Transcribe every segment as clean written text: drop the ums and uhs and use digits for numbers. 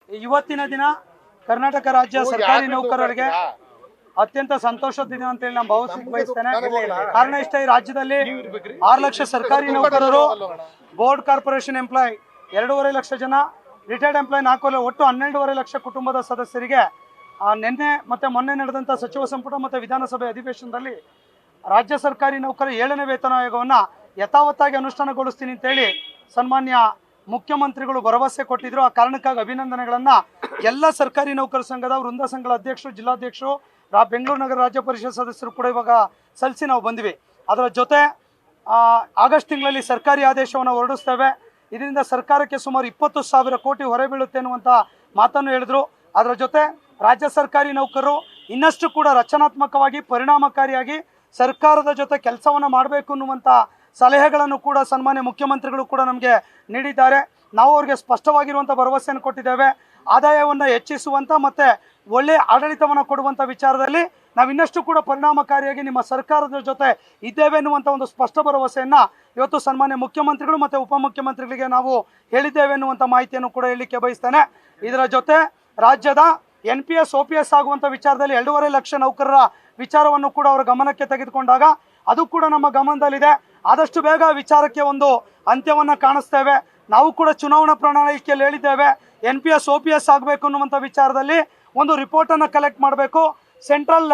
ಇವತ್ತಿನ ದಿನ ಕರ್ನಾಟಕ ರಾಜ್ಯ ಸರ್ಕಾರಿ ನೌಕರರಿಗೆ ಅತ್ಯಂತ ಸಂತೋಷದ ದಿನ ಅಂತೇಳಿ ನಾನು ಬಯಸ್ತೇನೆ. ಕಾರಣ ಇಷ್ಟ, ಈ ರಾಜ್ಯದಲ್ಲಿ 6 ಲಕ್ಷ ಸರ್ಕಾರಿ ನೌಕರರು, ಬೋರ್ಡ್ ಕಾರ್ಪೊರೇಷನ್ ಎಂಪ್ಲಾಯ್ 2.5 ಲಕ್ಷ ಜನ, ರಿಟೈರ್ಡ್ ಎಂಪ್ಲಾಯ್ 4 ಒಟ್ಟು 12.5 ಲಕ್ಷ ಕುಟುಂಬದ ಸದಸ್ಯರಿಗೆ ನಿನ್ನೆ ಮತ್ತೆ ಮೊನ್ನೆ ನಡೆದಂಥ ಸಚಿವ ಸಂಪುಟ ಮತ್ತು ವಿಧಾನಸಭೆ ಅಧಿವೇಶನದಲ್ಲಿ ರಾಜ್ಯ ಸರ್ಕಾರಿ ನೌಕರ 7ನೇ ವೇತನ ಆಯೋಗವನ್ನು ಯಥಾವತ್ತಾಗಿ ಅನುಷ್ಠಾನಗೊಳಿಸ್ತೀನಿ ಅಂತೇಳಿ ಸನ್ಮಾನ್ಯ ಮುಖ್ಯಮಂತ್ರಿಗಳು ಭರವಸೆ ಕೊಟ್ಟಿದ್ರು. ಆ ಕಾರಣಕ್ಕಾಗಿ ಅಭಿನಂದನೆಗಳನ್ನು ಎಲ್ಲ ಸರ್ಕಾರಿ ನೌಕರ ಸಂಘದ ವೃಂದ ಸಂಘದ ಅಧ್ಯಕ್ಷರು, ಜಿಲ್ಲಾಧ್ಯಕ್ಷರು, ಬೆಂಗಳೂರು ನಗರ ರಾಜ್ಯ ಪರಿಷತ್ ಸದಸ್ಯರು ಕೂಡ ಇವಾಗ ಸಲ್ಲಿಸಿ ನಾವು ಬಂದ್ವಿ. ಅದರ ಜೊತೆ ಆಗಸ್ಟ್ ತಿಂಗಳಲ್ಲಿ ಸರ್ಕಾರಿ ಆದೇಶವನ್ನು ಹೊರಡಿಸ್ತೇವೆ. ಇದರಿಂದ ಸರ್ಕಾರಕ್ಕೆ ಸುಮಾರು 20,000 ಕೋಟಿ ಹೊರೆ ಬೀಳುತ್ತೆ ಅನ್ನುವಂಥ ಮಾತನ್ನು ಹೇಳಿದ್ರು. ಅದರ ಜೊತೆ ರಾಜ್ಯ ಸರ್ಕಾರಿ ನೌಕರರು ಇನ್ನಷ್ಟು ಕೂಡ ರಚನಾತ್ಮಕವಾಗಿ ಪರಿಣಾಮಕಾರಿಯಾಗಿ ಸರ್ಕಾರದ ಜೊತೆ ಕೆಲಸವನ್ನು ಮಾಡಬೇಕು ಅನ್ನುವಂಥ ಸಲಹೆಗಳನ್ನು ಕೂಡ ಸನ್ಮಾನ್ಯ ಮುಖ್ಯಮಂತ್ರಿಗಳು ಕೂಡ ನಮಗೆ ನೀಡಿದ್ದಾರೆ. ನಾವು ಅವರಿಗೆ ಸ್ಪಷ್ಟವಾಗಿರುವಂಥ ಭರವಸೆಯನ್ನು ಕೊಟ್ಟಿದ್ದೇವೆ. ಆದಾಯವನ್ನು ಹೆಚ್ಚಿಸುವಂಥ ಮತ್ತು ಒಳ್ಳೆಯ ಆಡಳಿತವನ್ನು ಕೊಡುವಂಥ ವಿಚಾರದಲ್ಲಿ ನಾವು ಇನ್ನಷ್ಟು ಕೂಡ ಪರಿಣಾಮಕಾರಿಯಾಗಿ ನಿಮ್ಮ ಸರ್ಕಾರದ ಜೊತೆ ಇದ್ದೇವೆ ಎನ್ನುವಂಥ ಒಂದು ಸ್ಪಷ್ಟ ಭರವಸೆಯನ್ನು ಇವತ್ತು ಸನ್ಮಾನ್ಯ ಮುಖ್ಯಮಂತ್ರಿಗಳು ಮತ್ತು ಉಪಮುಖ್ಯಮಂತ್ರಿಗಳಿಗೆ ನಾವು ಹೇಳಿದ್ದೇವೆ ಎನ್ನುವಂಥ ಮಾಹಿತಿಯನ್ನು ಕೂಡ ಹೇಳಲಿಕ್ಕೆ ಬಯಸ್ತೇನೆ. ಇದರ ಜೊತೆ ರಾಜ್ಯದ NPS OPS ಆಗುವಂಥ ವಿಚಾರದಲ್ಲಿ 2.5 ಲಕ್ಷ ನೌಕರರ ವಿಚಾರವನ್ನು ಕೂಡ ಅವರ ಗಮನಕ್ಕೆ ತೆಗೆದುಕೊಂಡಾಗ ಅದು ಕೂಡ ನಮ್ಮ ಗಮನದಲ್ಲಿದೆ. ಆದಷ್ಟು ಬೇಗ ವಿಚಾರಕ್ಕೆ ಒಂದು ಅಂತ್ಯವನ್ನು ಕಾಣಿಸ್ತೇವೆ. ನಾವು ಕೂಡ ಚುನಾವಣಾ ಪ್ರಣಾಳಿಕೆಯಲ್ಲಿ ಹೇಳಿದ್ದೇವೆ, NPS OPS ಆಗಬೇಕು ಅನ್ನುವಂಥ ವಿಚಾರದಲ್ಲಿ ಒಂದು ರಿಪೋರ್ಟನ್ನು ಕಲೆಕ್ಟ್ ಮಾಡಬೇಕು. ಸೆಂಟ್ರಲ್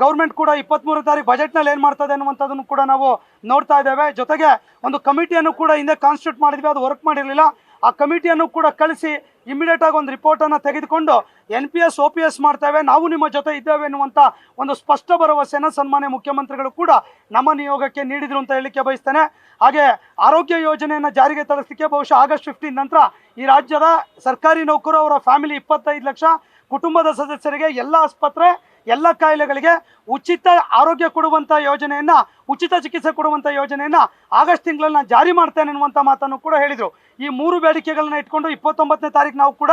ಗೌರ್ಮೆಂಟ್ ಕೂಡ 23ನೇ ತಾರೀಕು ಬಜೆಟ್ನಲ್ಲಿ ಏನು ಮಾಡ್ತದೆ ಅನ್ನುವಂಥದ್ದನ್ನು ಕೂಡ ನಾವು ನೋಡ್ತಾ ಇದ್ದೇವೆ. ಜೊತೆಗೆ ಒಂದು ಕಮಿಟಿಯನ್ನು ಕೂಡ ಹಿಂದೆ ಕಾನ್ಸ್ಟಿಟ್ಯೂಟ್ ಮಾಡಿದ್ವಿ, ಅದು ವರ್ಕ್ ಮಾಡಿರಲಿಲ್ಲ. ಆ ಕಮಿಟಿಯನ್ನು ಕೂಡ ಕಳಿಸಿ ಇಮಿಡಿಯೇಟಾಗಿ ಒಂದು ರಿಪೋರ್ಟನ್ನು ತೆಗೆದುಕೊಂಡು NPS OPS ಮಾಡ್ತೇವೆ, ನಾವು ನಿಮ್ಮ ಜೊತೆ ಇದ್ದೇವೆ ಎನ್ನುವಂಥ ಒಂದು ಸ್ಪಷ್ಟ ಭರವಸೆಯನ್ನು ಸನ್ಮಾನ್ಯ ಮುಖ್ಯಮಂತ್ರಿಗಳು ಕೂಡ ನಮ್ಮ ನಿಯೋಗಕ್ಕೆ ನೀಡಿದರು ಅಂತ ಹೇಳಲಿಕ್ಕೆ ಬಯಸ್ತೇನೆ. ಹಾಗೆ ಆರೋಗ್ಯ ಯೋಜನೆಯನ್ನು ಜಾರಿಗೆ ತರಿಸಲಿಕ್ಕೆ ಬಹುಶಃ ಆಗಸ್ಟ್ 15 ನಂತರ ಈ ರಾಜ್ಯದ ಸರ್ಕಾರಿ ನೌಕರು, ಅವರ ಫ್ಯಾಮಿಲಿ 25 ಲಕ್ಷ ಕುಟುಂಬದ ಸದಸ್ಯರಿಗೆ ಎಲ್ಲ ಆಸ್ಪತ್ರೆ, ಎಲ್ಲ ಕಾಯಿಲೆಗಳಿಗೆ ಉಚಿತ ಆರೋಗ್ಯ ಕೊಡುವಂಥ ಯೋಜನೆಯನ್ನು, ಉಚಿತ ಚಿಕಿತ್ಸೆ ಕೊಡುವಂಥ ಯೋಜನೆಯನ್ನು ಆಗಸ್ಟ್ ತಿಂಗಳಲ್ಲಿ ನಾನು ಜಾರಿ ಮಾಡ್ತೇನೆ ಅನ್ನುವಂಥ ಮಾತನ್ನು ಕೂಡ ಹೇಳಿದರು. ಈ 3 ಬೇಡಿಕೆಗಳನ್ನ ಇಟ್ಕೊಂಡು 29ನೇ ತಾರೀಕು ನಾವು ಕೂಡ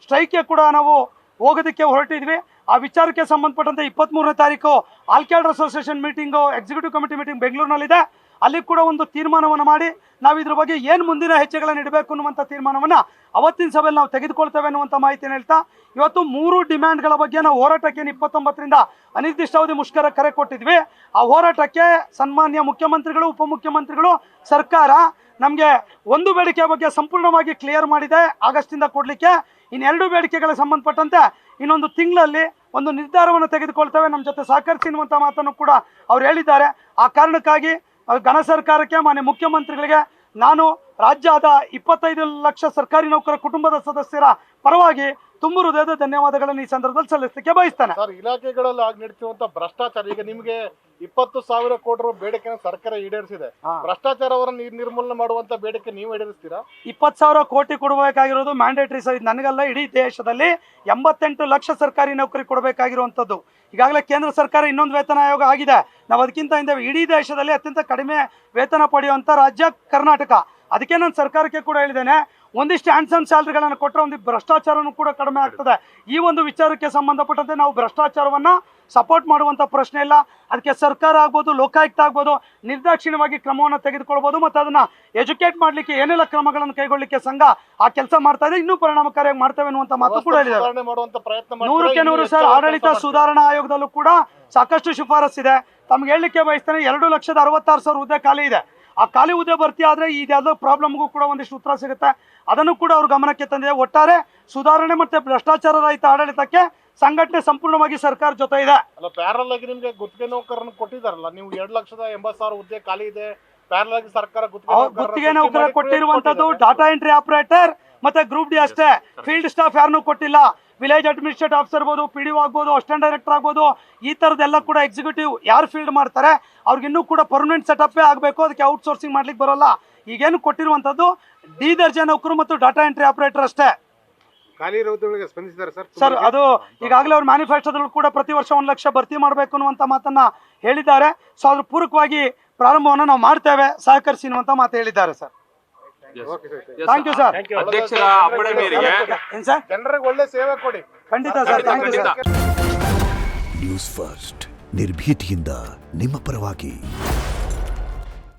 ಸ್ಟ್ರೈಕ್ಗೆ ಕೂಡ ನಾವು ಹೋಗೋದಕ್ಕೆ ಹೊರಟಿದ್ವಿ. ಆ ವಿಚಾರಕ್ಕೆ ಸಂಬಂಧಪಟ್ಟಂತೆ 23ನೇ ತಾರೀಕು all cadre association meeting, executive committee meeting ಬೆಂಗಳೂರಿನಲ್ಲಿದೆ. ಅಲ್ಲಿ ಕೂಡ ಒಂದು ತೀರ್ಮಾನವನ್ನು ಮಾಡಿ ನಾವು ಇದ್ರ ಬಗ್ಗೆ ಏನು ಮುಂದಿನ ಹೆಜ್ಜೆಗಳನ್ನು ಇಡಬೇಕು ಅನ್ನುವಂಥ ತೀರ್ಮಾನವನ್ನು ಅವತ್ತಿನ ಸಭೆಯಲ್ಲಿ ನಾವು ತೆಗೆದುಕೊಳ್ತೇವೆ ಅನ್ನುವಂಥ ಮಾಹಿತಿಯನ್ನು ಹೇಳ್ತಾ, ಇವತ್ತು 3 ಡಿಮ್ಯಾಂಡ್ಗಳ ಬಗ್ಗೆ ನಾವು ಹೋರಾಟಕ್ಕೆ 29ರಿಂದ ಅನಿರ್ದಿಷ್ಟಾವಧಿ ಮುಷ್ಕರ ಕರೆ ಕೊಟ್ಟಿದ್ವಿ. ಆ ಹೋರಾಟಕ್ಕೆ ಸನ್ಮಾನ್ಯ ಮುಖ್ಯಮಂತ್ರಿಗಳು, ಉಪಮುಖ್ಯಮಂತ್ರಿಗಳು, ಸರ್ಕಾರ ನಮಗೆ ಒಂದು ಬೇಡಿಕೆ ಬಗ್ಗೆ ಸಂಪೂರ್ಣವಾಗಿ ಕ್ಲಿಯರ್ ಮಾಡಿದೆ ಆಗಸ್ಟಿಂದ ಕೊಡಲಿಕ್ಕೆ. ಇನ್ನೆರಡು ಬೇಡಿಕೆಗಳಿಗೆ ಸಂಬಂಧಪಟ್ಟಂತೆ ಇನ್ನೊಂದು ತಿಂಗಳಲ್ಲಿ ಒಂದು ನಿರ್ಧಾರವನ್ನು ತೆಗೆದುಕೊಳ್ತೇವೆ, ನಮ್ಮ ಜೊತೆ ಸಹಕರಿಸಿ ಎನ್ನುವಂಥ ಮಾತನ್ನು ಕೂಡ ಅವ್ರು ಹೇಳಿದ್ದಾರೆ. ಆ ಕಾರಣಕ್ಕಾಗಿ ಘನ ಸರ್ಕಾರಕ್ಕೆ, ಮಾನ್ಯ ಮುಖ್ಯಮಂತ್ರಿಗಳಿಗೆ ನಾನು ರಾಜ್ಯದ 25 ಲಕ್ಷ ಸರ್ಕಾರಿ ನೌಕರ ಕುಟುಂಬದ ಸದಸ್ಯರ ಪರವಾಗಿ ತುಂಬ ಹೃದಯದ ಧನ್ಯವಾದಗಳನ್ನು ಈ ಸಂದರ್ಭದಲ್ಲಿ ಸಲ್ಲಿಸಲಿಕ್ಕೆ ಬಯಸ್ತೇನೆ. ಸರ್, ಇಲಾಖೆಗಳಲ್ಲಿ ಆಗಿ ನಡೀತಿರುವಂತ ಭ್ರಷ್ಟಾಚಾರ, ಈಗ ನಿಮಗೆ 20,000 ಕೋಟಿ ಬೇಡಿಕೆ ಸರ್ಕಾರ ಈಡೇರಿಸಿದೆ, ಭ್ರಷ್ಟಾಚಾರವನ್ನು ನಿರ್ಮೂಲನೆ ಮಾಡುವಂತ ಬೇಡಿಕೆ ನೀವು ಈಡೇರಿಸ್ತೀರಾ? 20,000 ಕೋಟಿ ಕೊಡಬೇಕಾಗಿರೋದು ಮ್ಯಾಂಡೇಟರಿ ಸರ್, ಇದು ನನಗಲ್ಲ, ಇಡೀ ದೇಶದಲ್ಲಿ 88 ಲಕ್ಷ ಸರ್ಕಾರಿ ನೌಕರಿ ಕೊಡಬೇಕಾಗಿರುವಂಥದ್ದು. ಈಗಾಗಲೇ ಕೇಂದ್ರ ಸರ್ಕಾರ ಇನ್ನೊಂದು ವೇತನ ಆಯೋಗ ಆಗಿದೆ, ನಾವು ಅದಕ್ಕಿಂತ ಹಿಂದೆ ಇಡೀ ದೇಶದಲ್ಲಿ ಅತ್ಯಂತ ಕಡಿಮೆ ವೇತನ ಪಡೆಯುವಂಥ ರಾಜ್ಯ ಕರ್ನಾಟಕ. ಅದಕ್ಕೆ ನಾನು ಸರ್ಕಾರಕ್ಕೆ ಕೂಡ ಹೇಳಿದ್ದೇನೆ, ಒಂದಿಷ್ಟು ಹ್ಯಾಂಡ್ಸಮ್ ಸ್ಯಾಲರಿಗಳನ್ನು ಕೊಟ್ಟರೆ ಒಂದು ಭ್ರಷ್ಟಾಚಾರನೂ ಕೂಡ ಕಡಿಮೆ ಆಗ್ತದೆ. ಈ ಒಂದು ವಿಚಾರಕ್ಕೆ ಸಂಬಂಧಪಟ್ಟಂತೆ ನಾವು ಭ್ರಷ್ಟಾಚಾರವನ್ನು ಸಪೋರ್ಟ್ ಮಾಡುವಂಥ ಪ್ರಶ್ನೆ ಇಲ್ಲ. ಅದಕ್ಕೆ ಸರ್ಕಾರ ಆಗ್ಬೋದು, ಲೋಕಾಯುಕ್ತ ಆಗ್ಬೋದು, ನಿರ್ದಾಕ್ಷಿಣ್ಯವಾಗಿ ಕ್ರಮವನ್ನು ತೆಗೆದುಕೊಳ್ಬೋದು ಮತ್ತು ಅದನ್ನು ಎಜುಕೇಟ್ ಮಾಡಲಿಕ್ಕೆ ಏನೆಲ್ಲ ಕ್ರಮಗಳನ್ನು ಕೈಗೊಳ್ಳಲಿಕ್ಕೆ ಸಂಘ ಆ ಕೆಲಸ ಮಾಡ್ತಾ ಇದೆ, ಇನ್ನೂ ಪರಿಣಾಮಕಾರಿಯಾಗಿ ಮಾಡ್ತೇವೆ ಅನ್ನುವಂಥ ಮಾತು ಕೂಡ ಹೇಳಿದ್ದಾರೆ. 100ಕ್ಕೆ 100 ಸರ್. ಆಡಳಿತ ಸುಧಾರಣಾ ಆಯೋಗದಲ್ಲೂ ಕೂಡ ಸಾಕಷ್ಟು ಶಿಫಾರಸ್ಸಿದೆ. ತಮ್ಗೆ ಹೇಳಲಿಕ್ಕೆ ಬಯಸ್ತೇನೆ, 2,66,000 ಹುದ್ದೆ ಖಾಲಿ ಇದೆ. ಆ ಖಾಲಿ ಹುದ್ದೆ ಭರ್ತಿ ಆದರೆ ಇದೆಲ್ಲೋ ಪ್ರಾಬ್ಲಮ್ಗೂ ಕೂಡ ಒಂದಿಷ್ಟು ಉತ್ತರ ಸಿಗುತ್ತೆ. ಅದನ್ನು ಕೂಡ ಅವ್ರ ಗಮನಕ್ಕೆ ತಂದಿದೆ. ಒಟ್ಟಾರೆ ಸುಧಾರಣೆ ಮತ್ತು ಭ್ರಷ್ಟಾಚಾರ ರಹಿತ ಆಡಳಿತಕ್ಕೆ ಸಂಘಟನೆ ಸಂಪೂರ್ಣವಾಗಿ ಸರ್ಕಾರ ಜೊತೆ ಇದೆ. ಅಲ್ಲ, ಪ್ಯಾರಲ್ ಆಗಿ ನಿಮ್ಗೆ ಗುತ್ತಿಗೆ ನೌಕರನ್ನು ಕೊಟ್ಟಿದಾರಲ್ಲ, ನೀವು 2,80,000 ಹುದ್ದೆ ಖಾಲಿ ಇದೆ, ಪ್ಯಾರಲ್ ಆಗಿ ಸರ್ಕಾರ ಗುತ್ತಿಗೆ ನೌಕರ ಕೊಟ್ಟಿರುವಂತದ್ದು ಡಾಟಾ ಎಂಟ್ರಿ ಆಪರೇಟರ್ ಮತ್ತೆ ಗ್ರೂಪ್ ಡಿ ಅಷ್ಟೇ. ಫೀಲ್ಡ್ ಸ್ಟಾಫ್ ಯಾರನ್ನೂ ಕೊಟ್ಟಿಲ್ಲ. ವಿಲೇಜ್ ಅಡ್ಮಿನಿಸ್ಟ್ರೇಟಿವ್ ಆಫೀಸರ್ ಆಗ್ಬೋದು, PDO ಆಗ್ಬೋದು, ಅಸಿಸ್ಟೆಂಟ್ ಡೈರೆಕ್ಟರ್ ಆಗ್ಬೋದು, ಈ ಥರದ್ದೆಲ್ಲ ಕೂಡ ಎಕ್ಸಿಕ್ಯೂಟಿವ್ ಯಾರು ಫೀಲ್ಡ್ ಮಾಡ್ತಾರೆ ಅವ್ರಿಗಿನ್ನೂ ಕೂಡ ಪರ್ಮನೆಂಟ್ ಸೆಟಪ್ಪೇ ಆಗಬೇಕು, ಅದಕ್ಕೆ ಔಟ್ಸೋರ್ಸಿಂಗ್ ಮಾಡ್ಲಿಕ್ಕೆ ಬರೋಲ್ಲ. ಈಗೇನು ಕೊಟ್ಟಿರುವಂಥದ್ದು ಡಿ ದರ್ಜೆ ನೌಕರು ಮತ್ತು ಡಾಟಾ ಎಂಟ್ರಿ ಆಪರೇಟರ್ ಅಷ್ಟೇ. ಖಾಲಿ ಇರೋದ್ರೊಳಗೆ ಸ್ಪಂದಿಸಿದ್ದಾರೆ ಸರ್. ಅದು ಈಗಾಗಲೇ ಅವ್ರ ಮ್ಯಾನಿಫೆಸ್ಟೋದಲ್ಲೂ ಕೂಡ ಪ್ರತಿ ವರ್ಷ 1 ಲಕ್ಷ ಭರ್ತಿ ಮಾಡಬೇಕು ಅನ್ನುವಂಥ ಮಾತನ್ನ ಹೇಳಿದ್ದಾರೆ. ಸೊ ಅದ್ರ ಪೂರಕವಾಗಿ ಪ್ರಾರಂಭವನ್ನು ನಾವು ಮಾಡ್ತೇವೆ, ಸಹಕರಿಸಿ ಅನ್ನುವಂಥ ಮಾತು ಹೇಳಿದ್ದಾರೆ ಸರ್. Thank you sir. ಜನರಿಗೆ ಒಳ್ಳೆ ಸೇವೆ ಕೊಡಿ. ಖಂಡಿತ sir, thank you sir. News First, ನಿರ್ಭೀತಿಯಿಂದ ನಿಮ್ಮ ಪರವಾಗಿ.